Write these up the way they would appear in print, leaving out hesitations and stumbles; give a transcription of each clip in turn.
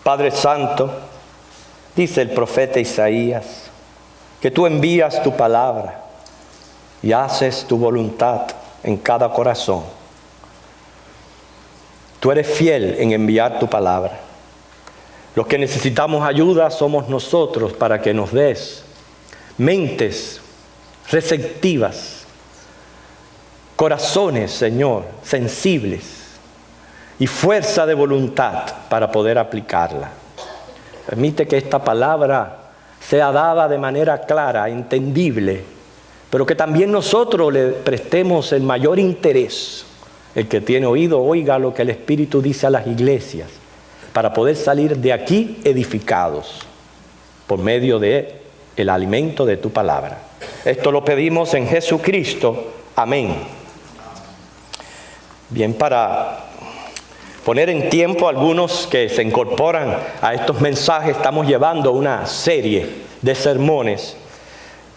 Padre Santo, dice el profeta Isaías, que tú envías tu palabra y haces tu voluntad en cada corazón. Tú eres fiel en enviar tu palabra. Los que necesitamos ayuda somos nosotros para que nos des mentes receptivas, corazones, Señor, sensibles y fuerza de voluntad para poder aplicarla. Permite que esta palabra sea dada de manera clara, entendible, pero que también nosotros le prestemos el mayor interés. El que tiene oído, oiga lo que el Espíritu dice a las iglesias, para poder salir de aquí edificados por medio de el alimento de tu palabra. Esto lo pedimos en Jesucristo. Amén. Bien, para poner en tiempo a algunos que se incorporan a estos mensajes, estamos llevando una serie de sermones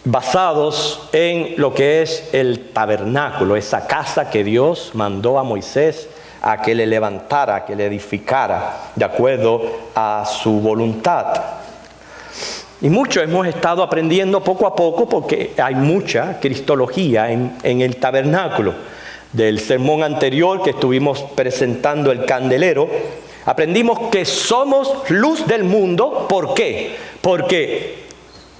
basados en lo que es el tabernáculo, esa casa que Dios mandó a Moisés a que le levantara, que le edificara de acuerdo a su voluntad. Y mucho hemos estado aprendiendo poco a poco porque hay mucha cristología en el tabernáculo. Del sermón anterior que estuvimos presentando el candelero, aprendimos que somos luz del mundo. ¿Por qué? Porque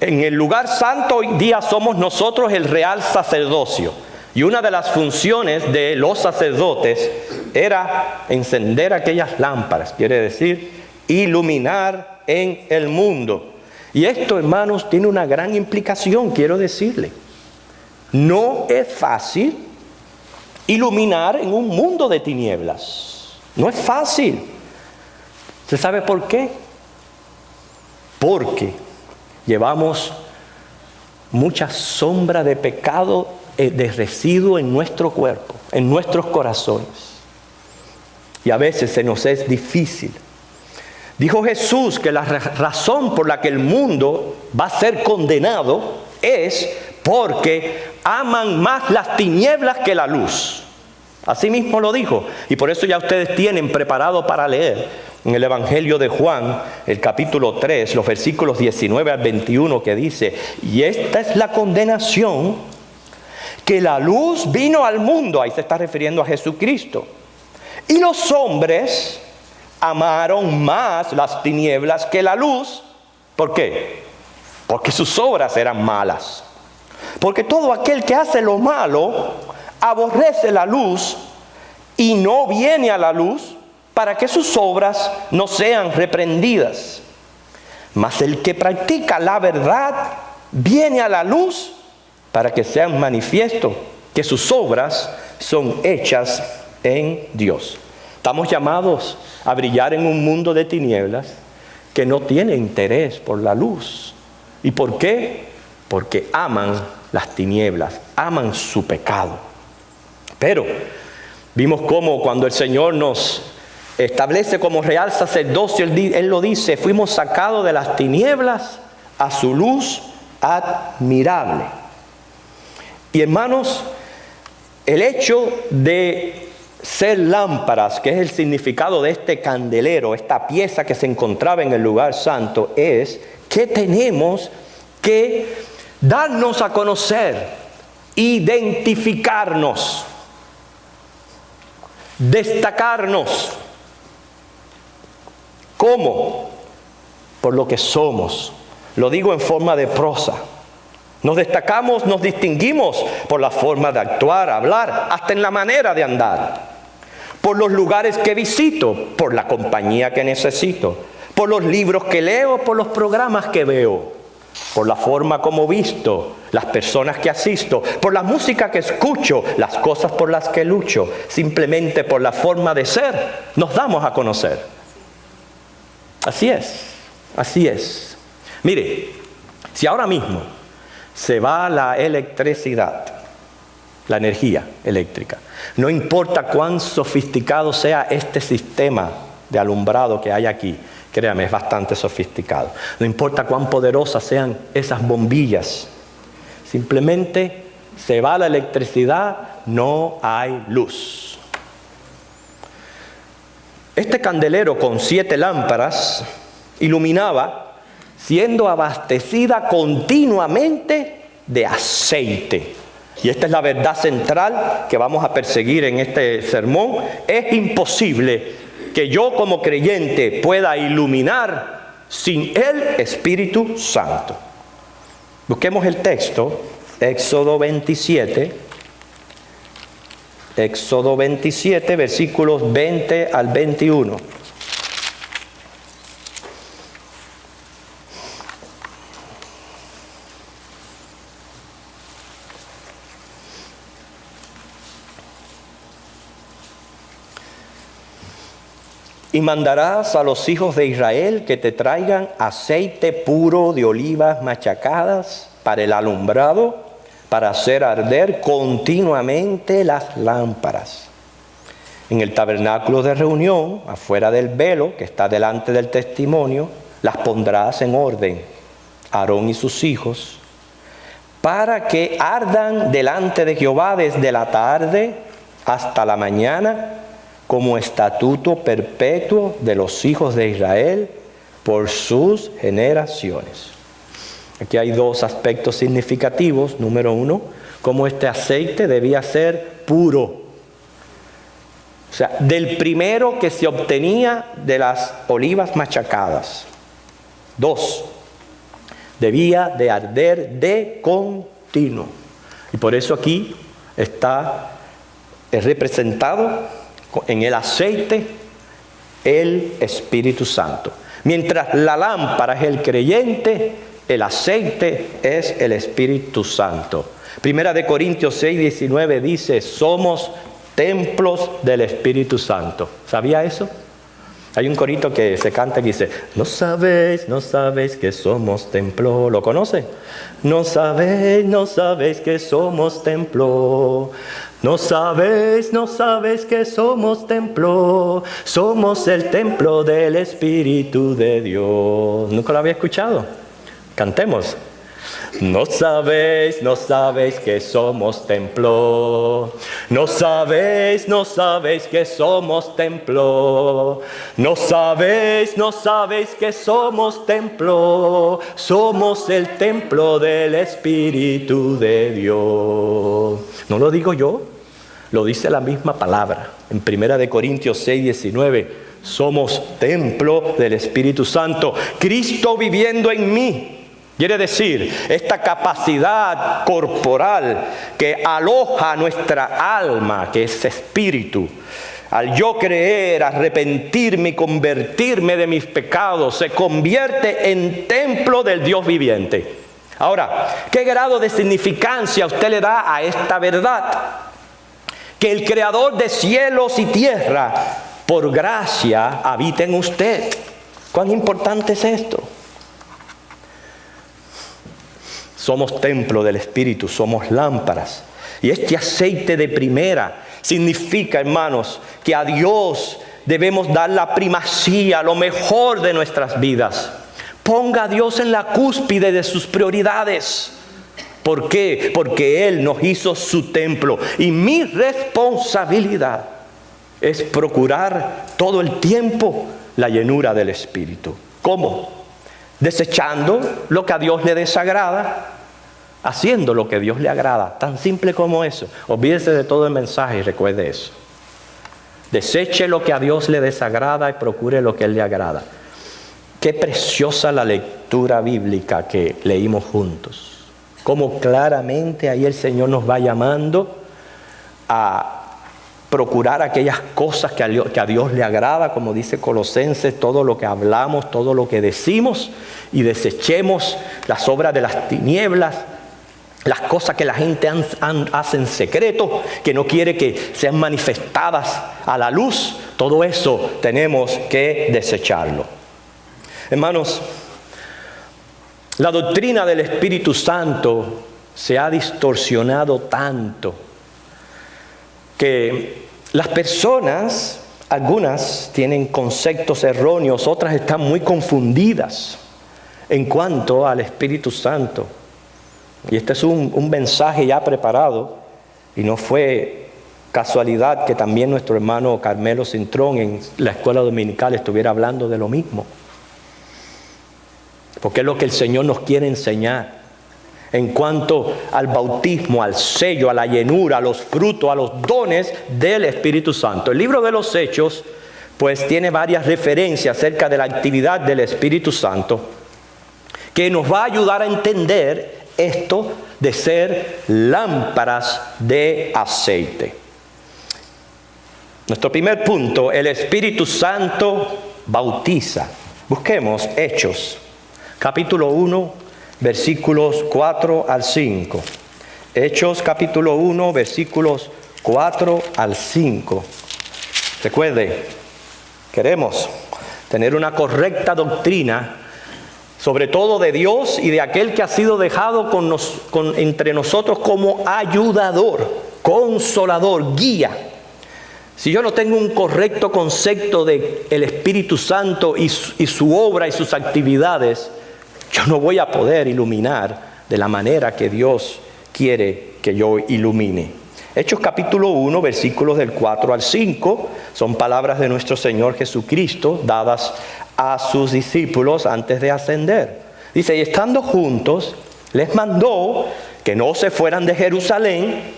en el lugar santo hoy día somos nosotros el real sacerdocio. Y una de las funciones de los sacerdotes era encender aquellas lámparas, quiere decir, iluminar en el mundo. Y esto, hermanos, tiene una gran implicación, quiero decirle. No es fácil iluminar en un mundo de tinieblas. No es fácil. ¿Se sabe por qué? Porque llevamos mucha sombra de pecado, de residuo en nuestro cuerpo, en nuestros corazones. Y a veces se nos es difícil. Dijo Jesús que la razón por la que el mundo va a ser condenado es porque aman más las tinieblas que la luz. Así mismo lo dijo. Y por eso ya ustedes tienen preparado para leer en el Evangelio de Juan, el capítulo 3, los versículos 19 al 21, que dice: y esta es la condenación, que la luz vino al mundo. Ahí se está refiriendo a Jesucristo. Y los hombres amaron más las tinieblas que la luz. ¿Por qué? Porque sus obras eran malas. Porque todo aquel que hace lo malo aborrece la luz y no viene a la luz para que sus obras no sean reprendidas. Mas el que practica la verdad viene a la luz para que sean manifiesto que sus obras son hechas en Dios. Estamos llamados a brillar en un mundo de tinieblas que no tiene interés por la luz. ¿Y por qué? Porque aman las tinieblas, aman su pecado. Pero vimos cómo cuando el Señor nos establece como real sacerdocio, Él lo dice: fuimos sacados de las tinieblas a su luz admirable. Y hermanos, el hecho de ser lámparas, que es el significado de este candelero, esta pieza que se encontraba en el lugar santo, es que tenemos que darnos a conocer, identificarnos, destacarnos. ¿Cómo? Por lo que somos. Lo digo en forma de prosa. Nos destacamos, nos distinguimos por la forma de actuar, hablar, hasta en la manera de andar. Por los lugares que visito, por la compañía que necesito, por los libros que leo, por los programas que veo, por la forma como visto, las personas que asisto, por la música que escucho, las cosas por las que lucho. Simplemente por la forma de ser nos damos a conocer. Así es, así es. Mire, si ahora mismo se va la electricidad, la energía eléctrica, no importa cuán sofisticado sea este sistema de alumbrado que hay aquí, créame, es bastante sofisticado. No importa cuán poderosas sean esas bombillas, simplemente se va la electricidad, no hay luz. Este candelero con 7 lámparas iluminaba, siendo abastecida continuamente de aceite. Y esta es la verdad central que vamos a perseguir en este sermón. Es imposible que yo como creyente pueda iluminar sin el Espíritu Santo. Busquemos el texto, Éxodo 27, versículos 20 al 21. Y mandarás a los hijos de Israel que te traigan aceite puro de olivas machacadas para el alumbrado, para hacer arder continuamente las lámparas. En el tabernáculo de reunión, afuera del velo que está delante del testimonio, las pondrás en orden, Aarón y sus hijos, para que ardan delante de Jehová desde la tarde hasta la mañana, como estatuto perpetuo de los hijos de Israel por sus generaciones. Aquí hay 2 aspectos significativos. Número 1, cómo este aceite debía ser puro. O sea, del primero que se obtenía de las olivas machacadas. 2, debía de arder de continuo. Y por eso aquí está representado en el aceite el Espíritu Santo. Mientras la lámpara es el creyente, el aceite es el Espíritu Santo. Primera de Corintios 6, 19 dice, somos templos del Espíritu Santo. ¿Sabía eso? Hay un corito que se canta que dice, no sabéis que somos templo. ¿Lo conoce? No sabéis que somos templo. No sabéis que somos templo. Somos el templo del Espíritu de Dios. ¿Nunca lo había escuchado? Cantemos. No sabéis que somos templo. No sabéis que somos templo. No sabéis que somos templo. Somos el templo del Espíritu de Dios. No lo digo yo, lo dice la misma palabra. En 1 de Corintios 6, 19, somos templo del Espíritu Santo. Cristo viviendo en mí. Quiere decir, esta capacidad corporal que aloja nuestra alma, que es espíritu, al yo creer, arrepentirme y convertirme de mis pecados, se convierte en templo del Dios viviente. Ahora, ¿qué grado de significancia usted le da a esta verdad? Que el Creador de cielos y tierra, por gracia, habita en usted. ¿Cuán importante es esto? Somos templo del Espíritu, somos lámparas. Y este aceite de primera significa, hermanos, que a Dios debemos dar la primacía, lo mejor de nuestras vidas. Ponga a Dios en la cúspide de sus prioridades. ¿Por qué? Porque Él nos hizo su templo. Y mi responsabilidad es procurar todo el tiempo la llenura del Espíritu. ¿Cómo? Desechando lo que a Dios le desagrada, haciendo lo que a Dios le agrada. Tan simple como eso. Olvídese de todo el mensaje y recuerde eso. Deseche lo que a Dios le desagrada y procure lo que a Él le agrada. Qué preciosa la lectura bíblica que leímos juntos. Cómo claramente ahí el Señor nos va llamando a procurar aquellas cosas que a Dios le agrada, como dice Colosenses, todo lo que hablamos, todo lo que decimos, y desechemos las obras de las tinieblas, las cosas que la gente hace en secreto, que no quiere que sean manifestadas a la luz. Todo eso tenemos que desecharlo. Hermanos, la doctrina del Espíritu Santo se ha distorsionado tanto que las personas, algunas tienen conceptos erróneos, otras están muy confundidas en cuanto al Espíritu Santo. Y este es un mensaje ya preparado y no fue casualidad que también nuestro hermano Carmelo Cintrón en la escuela dominical estuviera hablando de lo mismo. Porque es lo que el Señor nos quiere enseñar en cuanto al bautismo, al sello, a la llenura, a los frutos, a los dones del Espíritu Santo. El libro de los Hechos, pues, tiene varias referencias acerca de la actividad del Espíritu Santo que nos va a ayudar a entender esto de ser lámparas de aceite. Nuestro primer punto, el Espíritu Santo bautiza. Busquemos Hechos, capítulo 1, versículos 4 al 5. Hechos, capítulo 1, versículos 4 al 5. Recuerde, queremos tener una correcta doctrina, sobre todo de Dios y de aquel que ha sido dejado entre nosotros como ayudador, consolador, guía. Si yo no tengo un correcto concepto del Espíritu Santo y su obra y sus actividades, yo no voy a poder iluminar de la manera que Dios quiere que yo ilumine. Hechos capítulo 1, versículos del 4 al 5, son palabras de nuestro Señor Jesucristo dadas a sus discípulos antes de ascender. Dice, y estando juntos, les mandó que no se fueran de Jerusalén,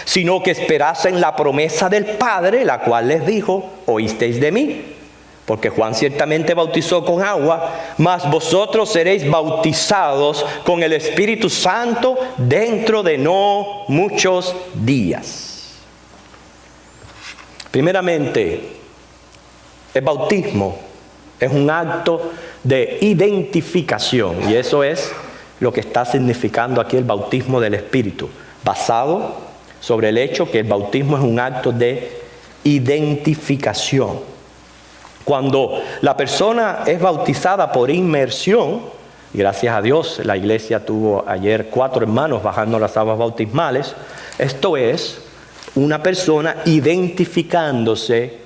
sino que esperasen la promesa del Padre, la cual les dijo, oísteis de mí. Porque Juan ciertamente bautizó con agua, mas vosotros seréis bautizados con el Espíritu Santo dentro de no muchos días. Primeramente, el bautismo es un acto de identificación, y eso es lo que está significando aquí el bautismo del Espíritu, basado sobre el hecho que el bautismo es un acto de identificación. Cuando la persona es bautizada por inmersión, y gracias a Dios la iglesia tuvo ayer 4 hermanos bajando las aguas bautismales, esto es una persona identificándose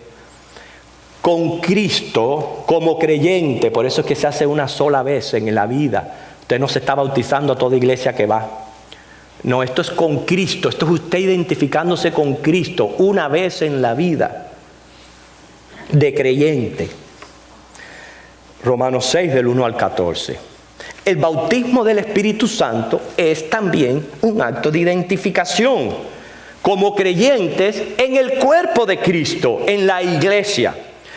con Cristo como creyente. Por eso es que se hace una sola vez en la vida. Usted no se está bautizando a toda iglesia que va. No, esto es con Cristo, esto es usted identificándose con Cristo una vez en la vida de creyente. Romanos 6 del 1 al 14. El bautismo del Espíritu Santo es también un acto de identificación como creyentes en el cuerpo de Cristo, en la iglesia.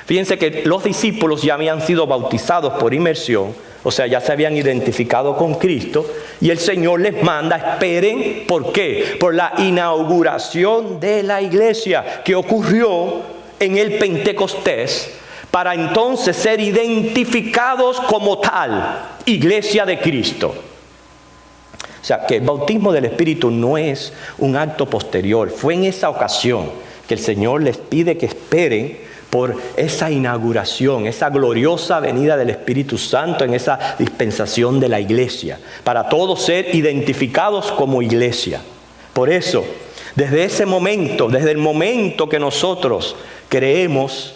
Fíjense que los discípulos ya habían sido bautizados por inmersión, o sea, ya se habían identificado con Cristo, y el Señor les manda, esperen, ¿por qué? Por la inauguración de la iglesia que ocurrió en el Pentecostés, para entonces ser identificados como tal, iglesia de Cristo. O sea, que el bautismo del Espíritu no es un acto posterior, fue en esa ocasión que el Señor les pide que esperen por esa inauguración, esa gloriosa venida del Espíritu Santo en esa dispensación de la iglesia, para todos ser identificados como iglesia. Por eso, desde ese momento, desde el momento que nosotros creemos,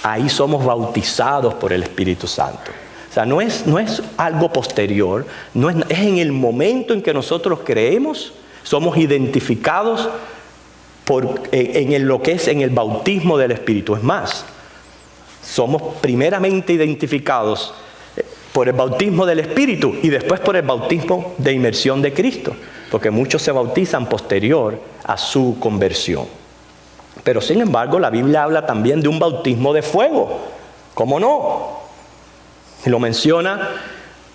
ahí somos bautizados por el Espíritu Santo. O sea, no es algo posterior, es en el momento en que nosotros creemos, somos identificados en lo que es en el bautismo del Espíritu. Es más, somos primeramente identificados por el bautismo del Espíritu y después por el bautismo de inmersión de Cristo, porque muchos se bautizan posterior a su conversión. Pero sin embargo, la Biblia habla también de un bautismo de fuego. ¿Cómo no? Y lo menciona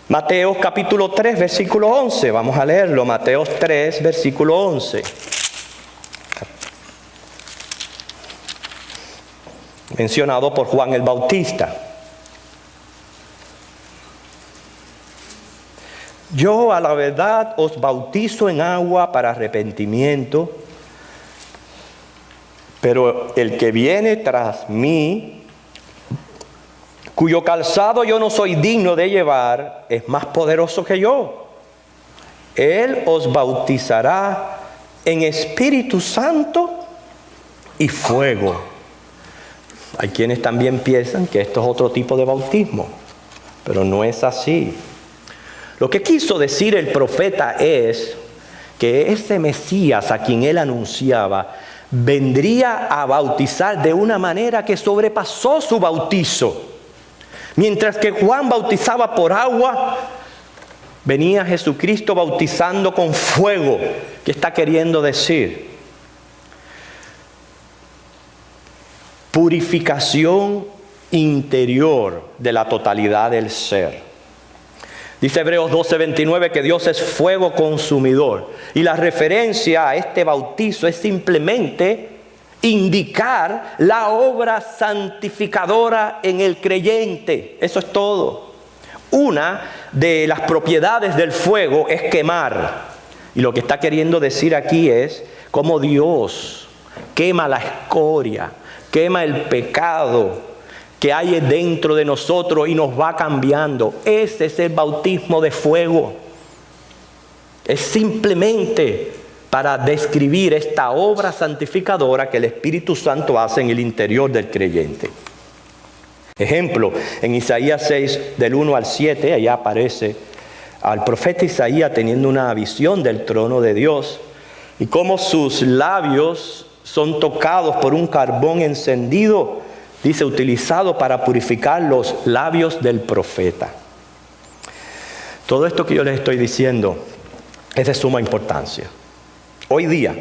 Mateo capítulo 3, versículo 11. Vamos a leerlo, Mateo 3, versículo 11. Mencionado por Juan el Bautista. Yo a la verdad os bautizo en agua para arrepentimiento, pero el que viene tras mí, cuyo calzado yo no soy digno de llevar, es más poderoso que yo. Él os bautizará en Espíritu Santo y fuego. Hay quienes también piensan que esto es otro tipo de bautismo, pero no es así. Lo que quiso decir el profeta es que ese Mesías a quien él anunciaba vendría a bautizar de una manera que sobrepasó su bautizo. Mientras que Juan bautizaba por agua, venía Jesucristo bautizando con fuego. ¿Qué está queriendo decir? Purificación interior de la totalidad del ser. Dice Hebreos 12:29 que Dios es fuego consumidor. Y la referencia a este bautizo es simplemente indicar la obra santificadora en el creyente. Eso es todo. Una de las propiedades del fuego es quemar. Y lo que está queriendo decir aquí es cómo Dios quema la escoria, quema el pecado que hay dentro de nosotros y nos va cambiando. Ese es el bautismo de fuego. Es simplemente para describir esta obra santificadora que el Espíritu Santo hace en el interior del creyente. Ejemplo, en Isaías 6, del 1 al 7, allá aparece al profeta Isaías teniendo una visión del trono de Dios y cómo sus labios son tocados por un carbón encendido, dice, utilizado para purificar los labios del profeta. Todo esto que yo les estoy diciendo es de suma importancia. Hoy día,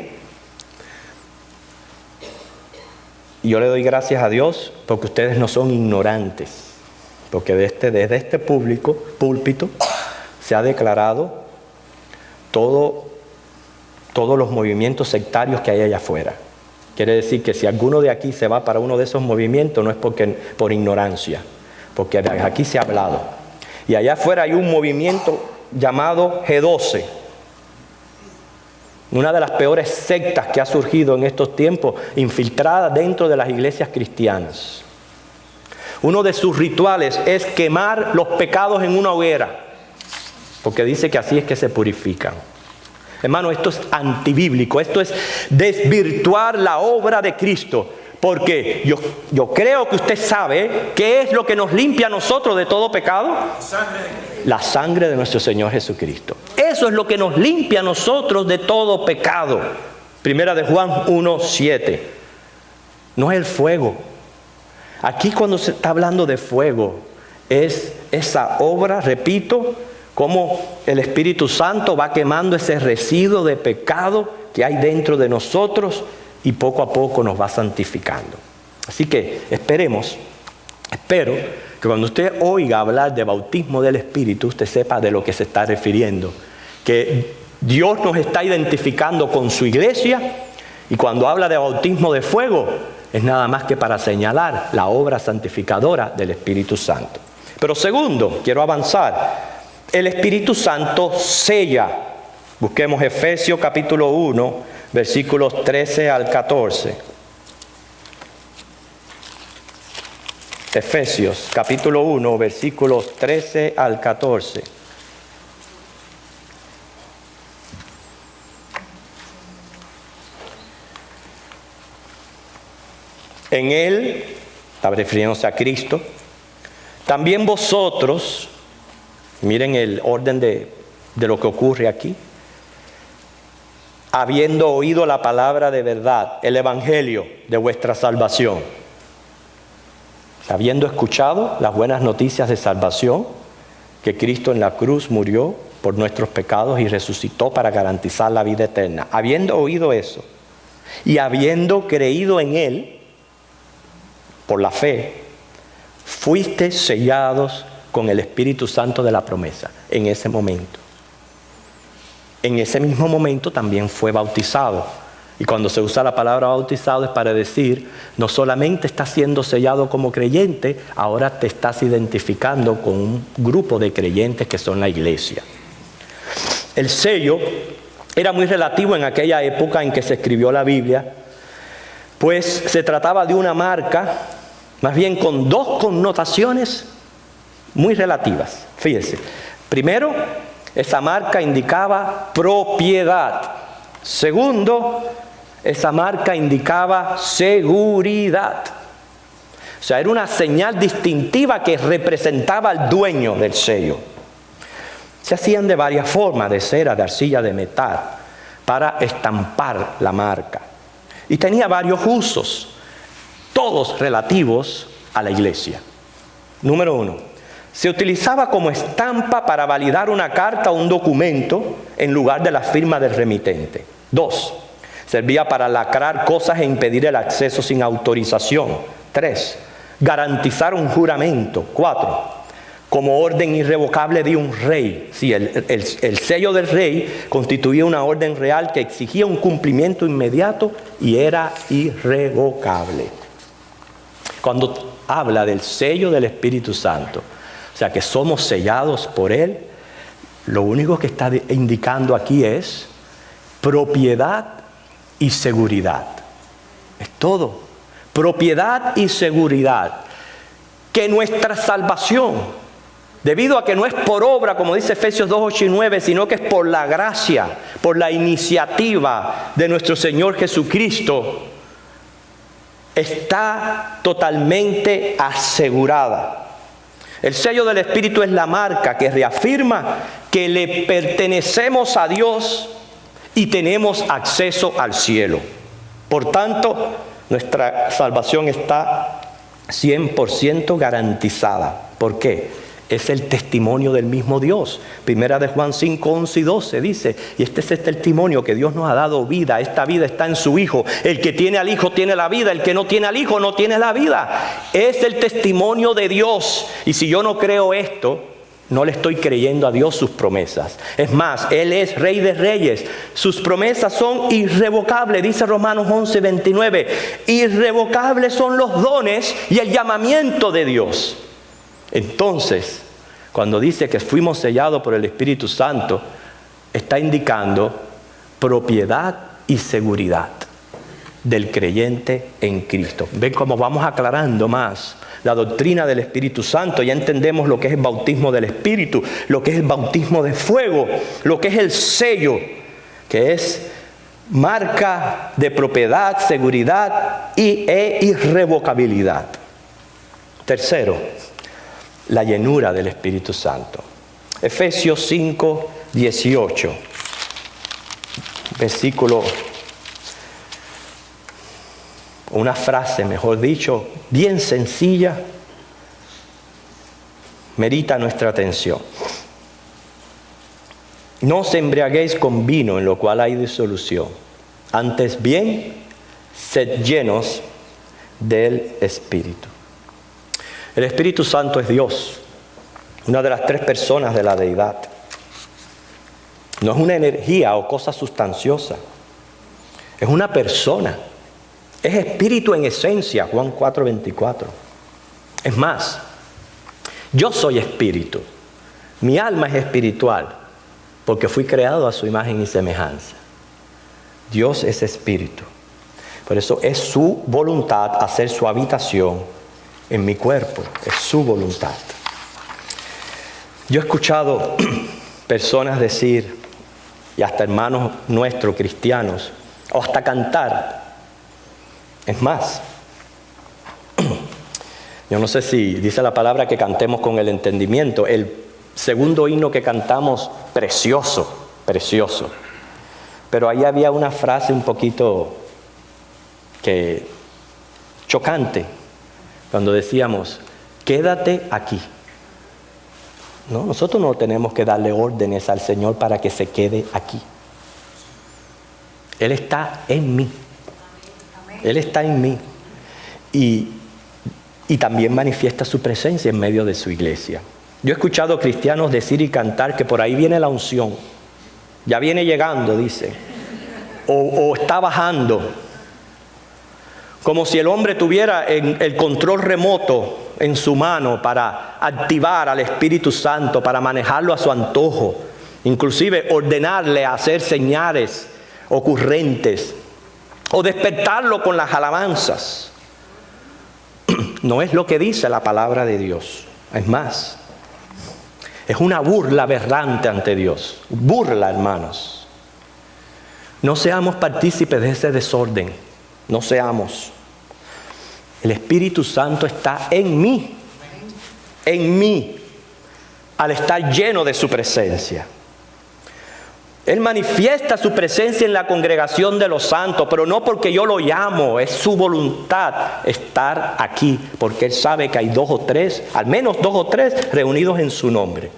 yo le doy gracias a Dios porque ustedes no son ignorantes, porque desde este púlpito se ha declarado todos los movimientos sectarios que hay allá afuera. Quiere decir que si alguno de aquí se va para uno de esos movimientos no es por ignorancia, porque aquí se ha hablado. Y allá afuera hay un movimiento llamado G12, una de las peores sectas que ha surgido en estos tiempos, infiltrada dentro de las iglesias cristianas. Uno de sus rituales es quemar los pecados en una hoguera, porque dice que así es que se purifican. Hermano, esto es antibíblico, esto es desvirtuar la obra de Cristo, porque yo creo que usted sabe qué es lo que nos limpia a nosotros de todo pecado. La sangre de nuestro Señor Jesucristo. Eso es lo que nos limpia a nosotros de todo pecado. Primera de Juan 1:7. No es el fuego. Aquí cuando se está hablando de fuego, es esa obra, repito, cómo el Espíritu Santo va quemando ese residuo de pecado que hay dentro de nosotros y poco a poco nos va santificando. Así que espero que cuando usted oiga hablar de bautismo del Espíritu, usted sepa de lo que se está refiriendo. Que Dios nos está identificando con su iglesia y cuando habla de bautismo de fuego es nada más que para señalar la obra santificadora del Espíritu Santo. Pero segundo, quiero avanzar. El Espíritu Santo sella. Busquemos Efesios capítulo 1, versículos 13 al 14. Efesios capítulo 1, versículos 13 al 14. En Él, está refiriéndose a Cristo, también vosotros, miren el orden de lo que ocurre aquí, habiendo oído la palabra de verdad, el evangelio de vuestra salvación, habiendo escuchado las buenas noticias de salvación, que Cristo en la cruz murió por nuestros pecados y resucitó para garantizar la vida eterna. Habiendo oído eso y habiendo creído en Él, por la fe, fuiste sellados con el Espíritu Santo de la promesa en ese momento. En ese mismo momento también fue bautizado. Y cuando se usa la palabra bautizado es para decir, no solamente estás siendo sellado como creyente, ahora te estás identificando con un grupo de creyentes que son la iglesia. El sello era muy relativo en aquella época en que se escribió la Biblia, pues se trataba de una marca, más bien con dos connotaciones muy relativas. Fíjense, primero, esa marca indicaba propiedad. Segundo, esa marca indicaba seguridad. O sea, era una señal distintiva que representaba al dueño del sello. Se hacían de varias formas, de cera, de arcilla, de metal, para estampar la marca. y tenía varios usos, todos relativos a la iglesia. Número 1, se utilizaba como estampa para validar una carta o un documento en lugar de la firma del remitente. 2, servía para lacrar cosas e impedir el acceso sin autorización. 3, garantizar un juramento. 4, como orden irrevocable de un rey. Sí, el sello del rey constituía una orden real que exigía un cumplimiento inmediato y era irrevocable. Cuando habla del sello del Espíritu Santo, o sea que somos sellados por Él, lo único que está indicando aquí es propiedad y seguridad. Es todo. Propiedad y seguridad. Que nuestra salvación, debido a que no es por obra, como dice Efesios 2, 8 y 9, sino que es por la gracia, por la iniciativa de nuestro Señor Jesucristo, está totalmente asegurada. El sello del Espíritu es la marca que reafirma que le pertenecemos a Dios y tenemos acceso al cielo. Por tanto, nuestra salvación está 100% garantizada. ¿Por qué? Es el testimonio del mismo Dios. Primera de Juan 5, 11 y 12 dice, y este es el testimonio que Dios nos ha dado vida. Esta vida está en su Hijo. El que tiene al Hijo tiene la vida. El que no tiene al Hijo no tiene la vida. Es el testimonio de Dios. Y si yo no creo esto, no le estoy creyendo a Dios sus promesas. Es más, Él es Rey de Reyes. Sus promesas son irrevocables, dice Romanos 11, 29. Irrevocables son los dones y el llamamiento de Dios. Entonces, cuando dice que fuimos sellados por el Espíritu Santo, está indicando propiedad y seguridad del creyente en Cristo. Ven cómo vamos aclarando más la doctrina del Espíritu Santo. Ya entendemos lo que es el bautismo del Espíritu, lo que es el bautismo de fuego, lo que es el sello, que es marca de propiedad, seguridad e irrevocabilidad. Tercero, la llenura del Espíritu Santo. Efesios 5, 18. Versículo, una frase, mejor dicho, bien sencilla, merita nuestra atención. No os embriaguéis con vino, en lo cual hay disolución. Antes bien, sed llenos del Espíritu. El Espíritu Santo es Dios, una de las tres personas de la deidad. No es una energía o cosa sustanciosa, es una persona. Es espíritu en esencia, Juan 4:24. Es más, yo soy espíritu, mi alma es espiritual, porque fui creado a su imagen y semejanza. Dios es espíritu, por eso es su voluntad hacer su habitación en mi cuerpo, es su voluntad. Yo he escuchado personas decir, y hasta hermanos nuestros cristianos, o hasta cantar. Es más, yo no sé si dice la palabra que cantemos con el entendimiento. El segundo himno que cantamos, precioso, precioso. Pero ahí había una frase un poquito chocante, cuando decíamos, quédate aquí. No, nosotros no tenemos que darle órdenes al Señor para que se quede aquí. Él está en mí. Él está en mí. Y también manifiesta su presencia en medio de su iglesia. Yo he escuchado cristianos decir y cantar que por ahí viene la unción. Ya viene llegando, dice. O está bajando. Como si el hombre tuviera el control remoto en su mano para activar al Espíritu Santo, para manejarlo a su antojo. Inclusive ordenarle a hacer señales ocurrentes. O despertarlo con las alabanzas. No es lo que dice la palabra de Dios. Es más, es una burla aberrante ante Dios. Burla, hermanos. No seamos partícipes de ese desorden. No seamos. El Espíritu Santo está en mí. En mí. Al estar lleno de su presencia. Él manifiesta su presencia en la congregación de los santos, pero no porque yo lo llamo, es su voluntad estar aquí, porque Él sabe que hay 2 o 3, al menos 2 o 3 reunidos en su nombre.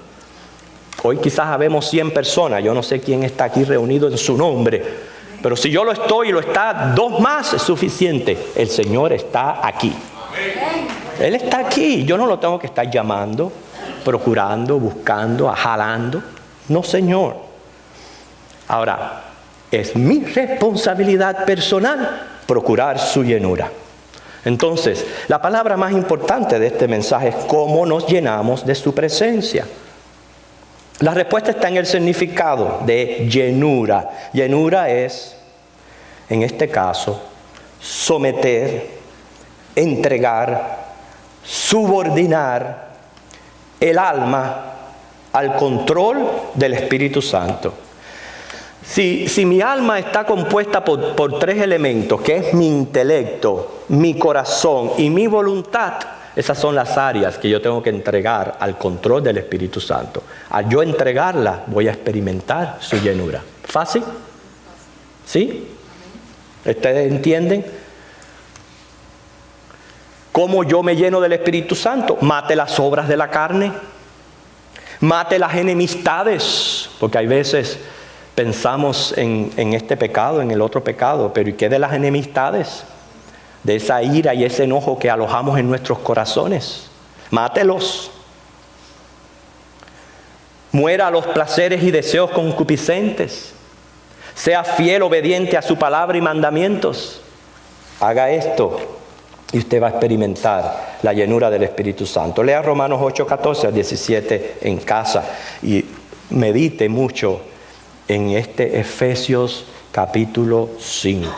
Hoy quizás habemos 100 personas, yo no sé quién está aquí reunido en su nombre, pero si yo lo estoy y lo está 2 más es suficiente. El Señor está aquí. Él está aquí, yo no lo tengo que estar llamando, procurando, buscando, jalando. No, Señor. Ahora, es mi responsabilidad personal procurar su llenura. Entonces, la palabra más importante de este mensaje es cómo nos llenamos de su presencia. La respuesta está en el significado de llenura. Llenura es, en este caso, someter, entregar, subordinar el alma al control del Espíritu Santo. Si mi alma está compuesta por 3 elementos, que es mi intelecto, mi corazón y mi voluntad, esas son las áreas que yo tengo que entregar al control del Espíritu Santo. Al yo entregarla, voy a experimentar su llenura. ¿Fácil? ¿Sí? ¿Ustedes entienden? ¿Cómo yo me lleno del Espíritu Santo? Mate las obras de la carne. Mate las enemistades. Porque hay veces pensamos en este pecado, en el otro pecado, pero ¿y qué de las enemistades? De esa ira y ese enojo que alojamos en nuestros corazones. Mátelos. Muera a los placeres y deseos concupiscentes. Sea fiel, obediente a su palabra y mandamientos. Haga esto y usted va a experimentar la llenura del Espíritu Santo. Lea Romanos 8, 14 al 17 en casa y medite mucho en este Efesios capítulo 5.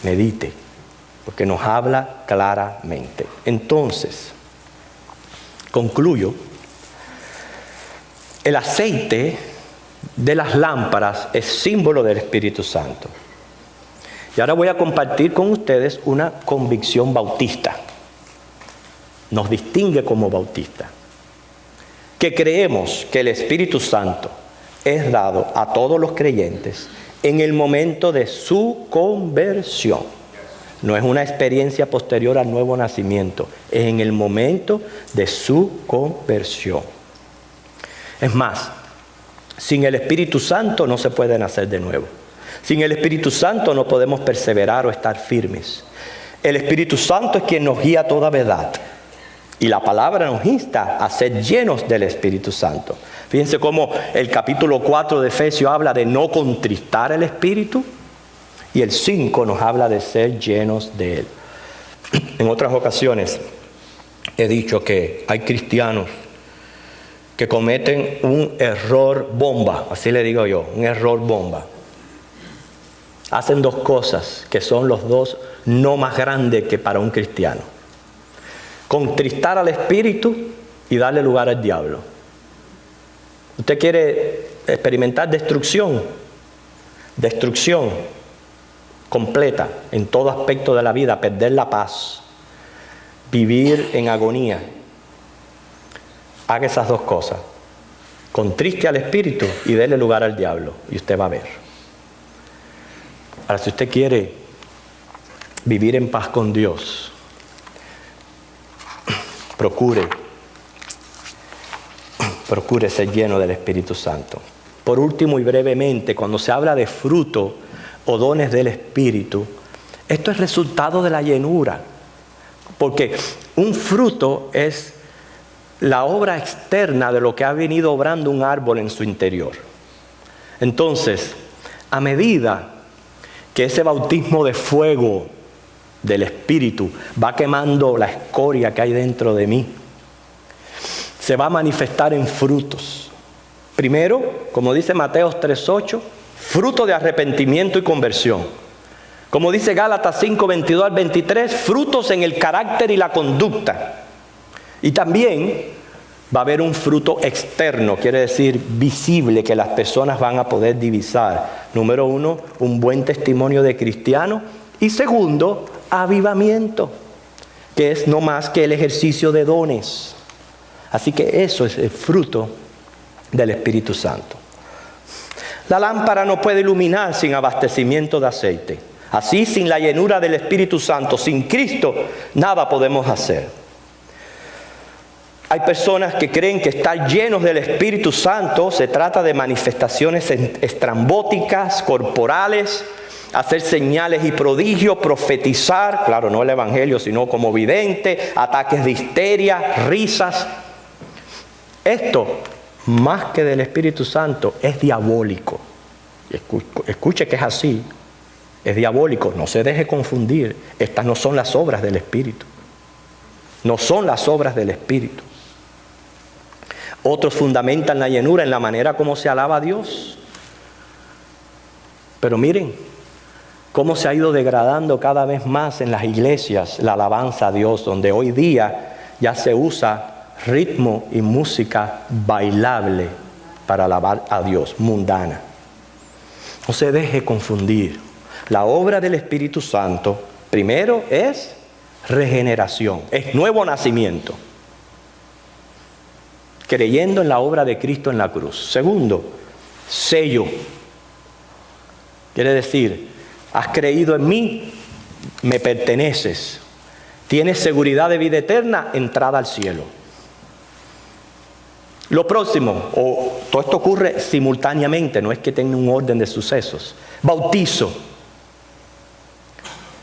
Medite, porque nos habla claramente. Entonces, concluyo. El aceite de las lámparas es símbolo del Espíritu Santo. Y ahora voy a compartir con ustedes una convicción bautista. Nos distingue como bautistas. Que creemos que el Espíritu Santo es dado a todos los creyentes en el momento de su conversión. No es una experiencia posterior al nuevo nacimiento, es en el momento de su conversión. Es más, sin el Espíritu Santo no se puede nacer de nuevo. Sin el Espíritu Santo no podemos perseverar o estar firmes. El Espíritu Santo es quien nos guía a toda verdad. Y la palabra nos insta a ser llenos del Espíritu Santo. Fíjense cómo el capítulo 4 de Efesios habla de no contristar el Espíritu. Y el 5 nos habla de ser llenos de Él. En otras ocasiones he dicho que hay cristianos que cometen un error bomba. Así le digo yo, un error bomba. Hacen 2 cosas que son los 2 no más grandes que para un cristiano. Contristar al Espíritu y darle lugar al diablo. ¿Usted quiere experimentar destrucción? Destrucción completa en todo aspecto de la vida, perder la paz, vivir en agonía. Haga esas 2 cosas. Contriste al Espíritu y déle lugar al diablo y usted va a ver. Ahora, si usted quiere vivir en paz con Dios, procure ser lleno del Espíritu Santo. Por último y brevemente, cuando se habla de fruto o dones del Espíritu, esto es resultado de la llenura. Porque un fruto es la obra externa de lo que ha venido obrando un árbol en su interior. Entonces, a medida que ese bautismo de fuego del Espíritu va quemando la escoria que hay dentro de mí, se va a manifestar en frutos. Primero, como dice Mateo 3:8, fruto de arrepentimiento y conversión. Como dice Gálatas 5:22 al 23, frutos en el carácter y la conducta. Y también va a haber un fruto externo, quiere decir visible, que las personas van a poder divisar. Número 1, un buen testimonio de cristiano. Y segundo, avivamiento, que es no más que el ejercicio de dones. Así que eso es el fruto del Espíritu Santo. La lámpara no puede iluminar sin abastecimiento de aceite. Así, sin la llenura del Espíritu Santo, sin Cristo, nada podemos hacer. Hay personas que creen que estar llenos del Espíritu Santo se trata de manifestaciones estrambóticas, corporales, hacer señales y prodigios, profetizar, claro, no el Evangelio, sino como vidente, ataques de histeria, risas. Esto, más que del Espíritu Santo, es diabólico. Escuche que es así. Es diabólico, no se deje confundir. Estas no son las obras del Espíritu. No son las obras del Espíritu. Otros fundamentan la llenura en la manera como se alaba a Dios. Pero miren cómo se ha ido degradando cada vez más en las iglesias la alabanza a Dios, donde hoy día ya se usa ritmo y música bailable para alabar a Dios, mundana. No se deje confundir. La obra del Espíritu Santo, primero, es regeneración, es nuevo nacimiento, creyendo en la obra de Cristo en la cruz. Segundo, sello. Quiere decir, has creído en mí, me perteneces. Tienes seguridad de vida eterna, entrada al cielo. Lo próximo, todo esto ocurre simultáneamente, no es que tenga un orden de sucesos. Bautizo.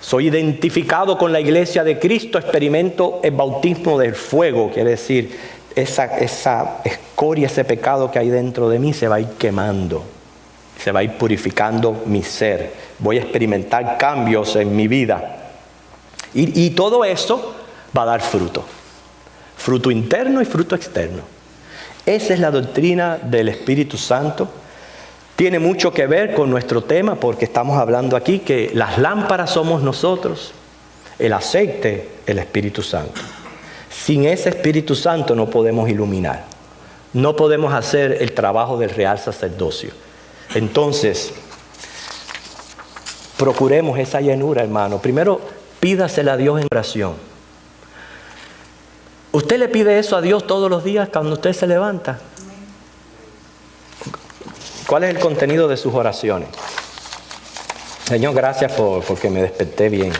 Soy identificado con la iglesia de Cristo, experimento el bautismo del fuego, quiere decir, esa escoria, ese pecado que hay dentro de mí se va a ir quemando, se va a ir purificando mi ser. Voy a experimentar cambios en mi vida. Y todo eso va a dar fruto. Fruto interno y fruto externo. Esa es la doctrina del Espíritu Santo. Tiene mucho que ver con nuestro tema porque estamos hablando aquí que las lámparas somos nosotros, el aceite, el Espíritu Santo. Sin ese Espíritu Santo no podemos iluminar. No podemos hacer el trabajo del real sacerdocio. Entonces, procuremos esa llenura, hermano. Primero, pídasela a Dios en oración. ¿Usted le pide eso a Dios todos los días cuando usted se levanta? ¿Cuál es el contenido de sus oraciones? Señor, gracias porque me desperté bien.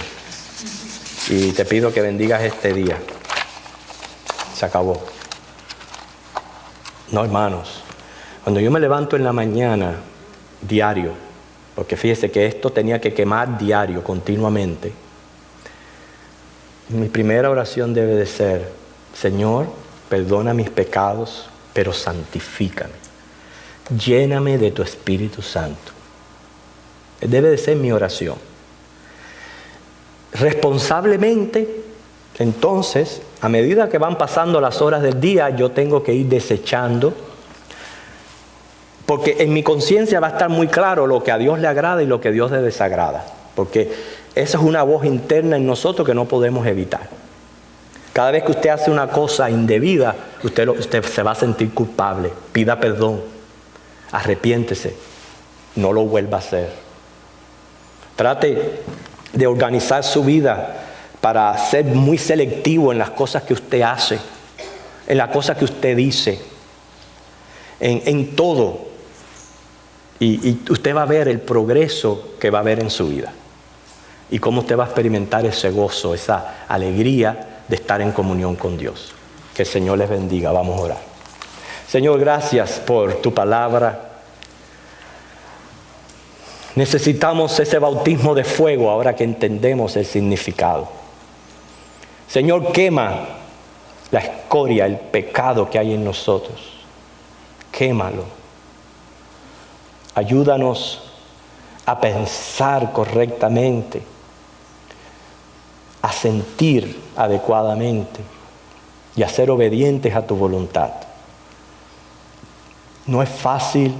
Y te pido que bendigas este día. Se acabó. No, hermanos. Cuando yo me levanto en la mañana, diario, porque fíjese que esto tenía que quemar diario, continuamente. Mi primera oración debe de ser, Señor, perdona mis pecados, pero santifícame. Lléname de tu Espíritu Santo. Debe de ser mi oración. Responsablemente, entonces, a medida que van pasando las horas del día, yo tengo que ir desechando, porque en mi conciencia va a estar muy claro lo que a Dios le agrada y lo que a Dios le desagrada, porque esa es una voz interna en nosotros que no podemos evitar. Cada vez que usted hace una cosa indebida, usted se va a sentir culpable. Pida perdón. Arrepiéntese, no lo vuelva a hacer. Trate de organizar su vida para ser muy selectivo en las cosas que usted hace, en las cosas que usted dice, en todo. Y usted va a ver el progreso que va a haber en su vida. Y cómo usted va a experimentar ese gozo, esa alegría de estar en comunión con Dios. Que el Señor les bendiga. Vamos a orar. Señor, gracias por tu palabra. Necesitamos ese bautismo de fuego ahora que entendemos el significado. Señor, quema la escoria, el pecado que hay en nosotros. Quémalo. Ayúdanos a pensar correctamente, a sentir adecuadamente y a ser obedientes a tu voluntad. No es fácil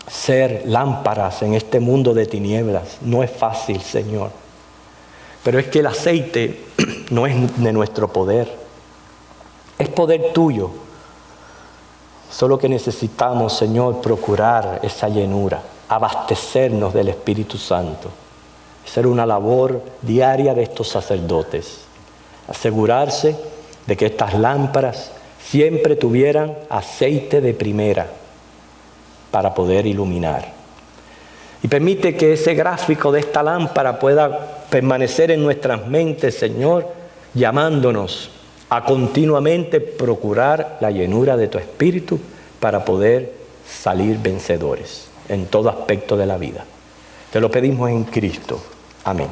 ser lámparas en este mundo de tinieblas. No es fácil, Señor. Pero es que el aceite no es de nuestro poder. Es poder tuyo. Solo que necesitamos, Señor, procurar esa llenura, abastecernos del Espíritu Santo. Ser una labor diaria de estos sacerdotes. Asegurarse de que estas lámparas siempre tuvieran aceite de primera. para poder iluminar. Y permite que ese gráfico de esta lámpara pueda permanecer en nuestras mentes, Señor, llamándonos a continuamente procurar la llenura de tu Espíritu para poder salir vencedores en todo aspecto de la vida. Te lo pedimos en Cristo. Amén.